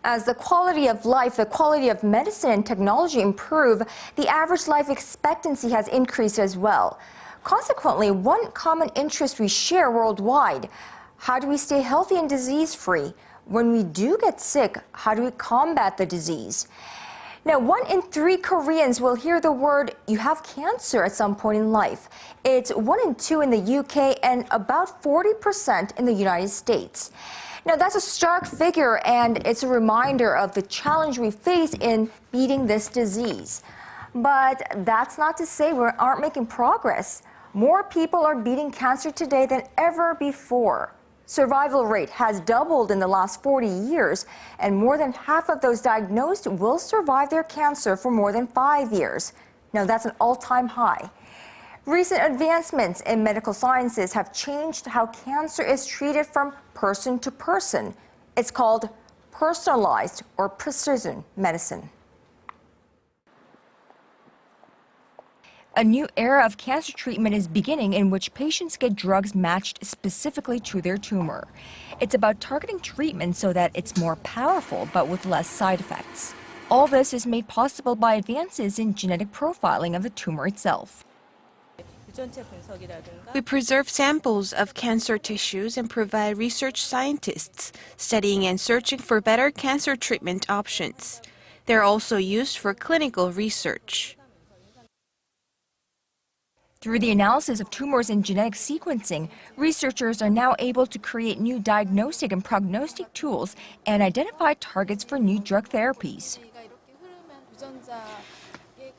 As the quality of life, the quality of medicine and technology improve, the average life expectancy has increased as well. Consequently, one common interest we share worldwide: how do we stay healthy and disease-free? When we do get sick, how do we combat the disease? Now, 1 in 3 Koreans will hear the word "you have cancer" at some point in life. It's 1 in 2 in the UK and about 40% in the United States. Now, that's a stark figure, and it's a reminder of the challenge we face in beating this disease. But that's not to say we aren't making progress. More people are beating cancer today than ever before. Survival rate has doubled in the last 40 years, and more than half of those diagnosed will survive their cancer for more than 5 years. Now, that's an all-time high. Recent advancements in medical sciences have changed how cancer is treated from person to person. It's called personalized or precision medicine. A new era of cancer treatment is beginning in which patients get drugs matched specifically to their tumor. It's about targeting treatment so that it's more powerful but with less side effects. All this is made possible by advances in genetic profiling of the tumor itself. We preserve samples of cancer tissues and provide research scientists studying and searching for better cancer treatment options. They're also used for clinical research. Through the analysis of tumors and genetic sequencing, researchers are now able to create new diagnostic and prognostic tools and identify targets for new drug therapies.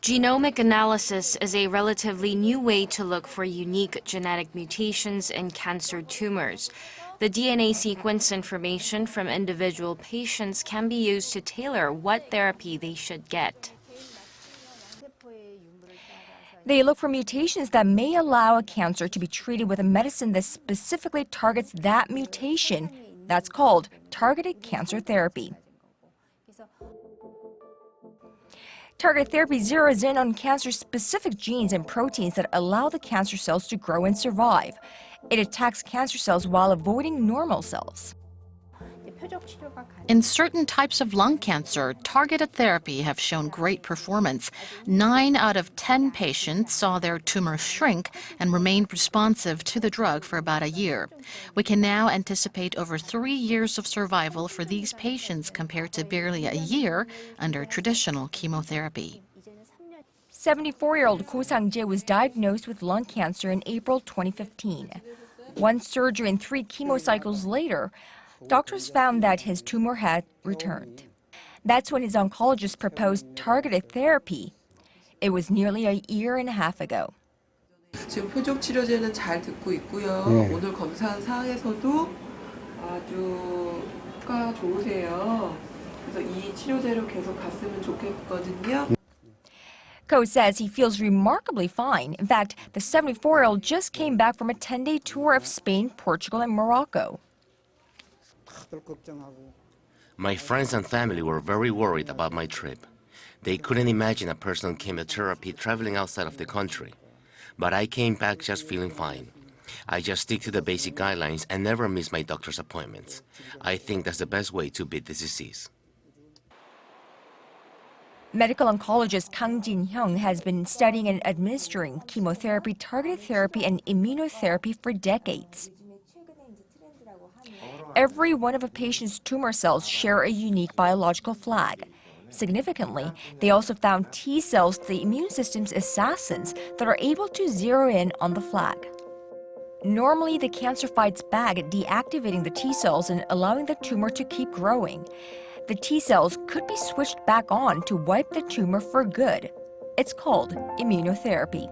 Genomic analysis is a relatively new way to look for unique genetic mutations in cancer tumors. The DNA sequence information from individual patients can be used to tailor what therapy they should get. They look for mutations that may allow a cancer to be treated with a medicine that specifically targets that mutation. That's called targeted cancer therapy. Targeted therapy zeroes in on cancer-specific genes and proteins that allow the cancer cells to grow and survive. It attacks cancer cells while avoiding normal cells. In certain types of lung cancer, targeted therapy have shown great performance. 9 out of 10 patients saw their tumor shrink and remained responsive to the drug for about a year. We can now anticipate over 3 years of survival for these patients compared to barely a year under traditional chemotherapy. 74-year-old Ko Sang-jae was diagnosed with lung cancer in April 2015. 1 surgery and 3 chemo cycles later, doctors found that his tumor had returned. That's when his oncologist proposed targeted therapy. It was nearly a year and a half ago. 지금 표적 치료제는 잘 듣고 있고요. 오늘 검사한 사항에서도 아주 효과가 좋으세요. 그래서 이 치료제로 계속 갔으면 좋겠거든요. Ko says he feels remarkably fine. In fact, the 74-year-old just came back from a 10-day tour of Spain, Portugal, and Morocco. My friends and family were very worried about my trip. They couldn't imagine a person on chemotherapy traveling outside of the country. But I came back just feeling fine. I just stick to the basic guidelines and never miss my doctor's appointments. I think that's the best way to beat this disease. Medical oncologist Kang Jin-hyung has been studying and administering chemotherapy, targeted therapy, and immunotherapy for decades. Every one of a patient's tumor cells share a unique biological flag. Significantly, they also found T cells, the immune system's assassins, that are able to zero in on the flag. Normally, the cancer fights back, deactivating the T cells and allowing the tumor to keep growing. The T cells could be switched back on to wipe the tumor for good. It's called immunotherapy.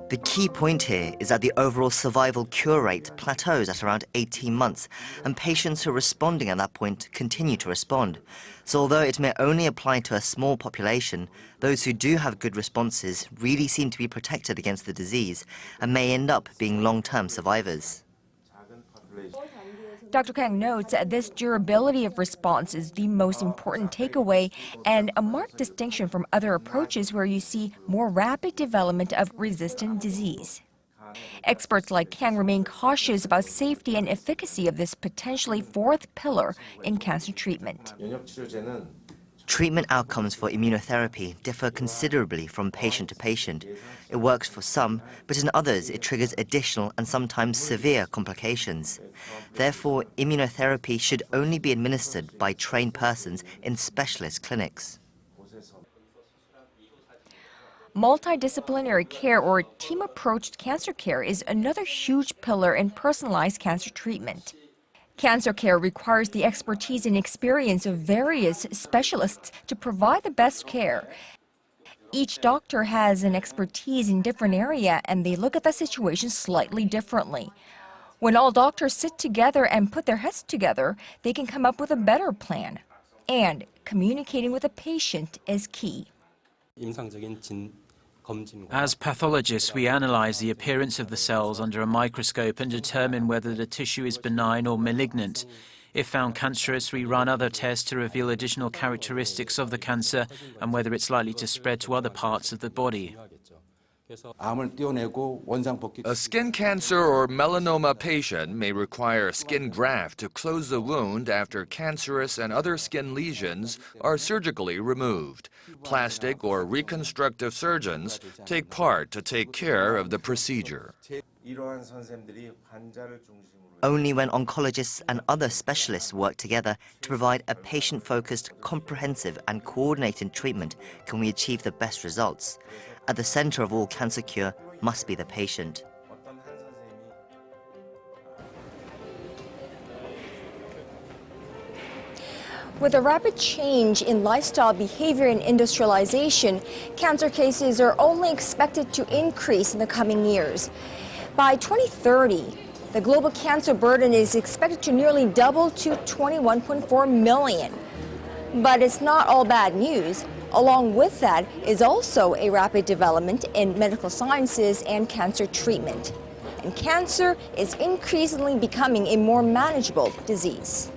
The key point here is that the overall survival cure rate plateaus at around 18 months, and patients who are responding at that point continue to respond. So although it may only apply to a small population, those who do have good responses really seem to be protected against the disease and may end up being long-term survivors. Dr. Kang notes that this durability of response is the most important takeaway and a marked distinction from other approaches where you see more rapid development of resistant disease. Experts like Kang remain cautious about safety and efficacy of this potentially fourth pillar in cancer treatment. Treatment outcomes for immunotherapy differ considerably from patient to patient. It works for some, but in others it triggers additional and sometimes severe complications. Therefore, immunotherapy should only be administered by trained persons in specialist clinics. Multidisciplinary care or team-approached cancer care is another huge pillar in personalized cancer treatment. Cancer care requires the expertise and experience of various specialists to provide the best care. Each doctor has an expertise in different area and they look at the situation slightly differently. When all doctors sit together and put their heads together, they can come up with a better plan. And communicating with the patient is key. As pathologists, we analyze the appearance of the cells under a microscope and determine whether the tissue is benign or malignant. If found cancerous, we run other tests to reveal additional characteristics of the cancer and whether it's likely to spread to other parts of the body. A skin cancer or melanoma patient may require a skin graft to close the wound after cancerous and other skin lesions are surgically removed. Plastic or reconstructive surgeons take part to take care of the procedure. Only when oncologists and other specialists work together to provide a patient-focused, comprehensive and coordinated treatment can we achieve the best results. At the center of all cancer cure must be the patient. With a rapid change in lifestyle behavior and industrialization, cancer cases are only expected to increase in the coming years. By 2030, the global cancer burden is expected to nearly double to 21.4 million. But it's not all bad news. Along with that is also a rapid development in medical sciences and cancer treatment. And cancer is increasingly becoming a more manageable disease.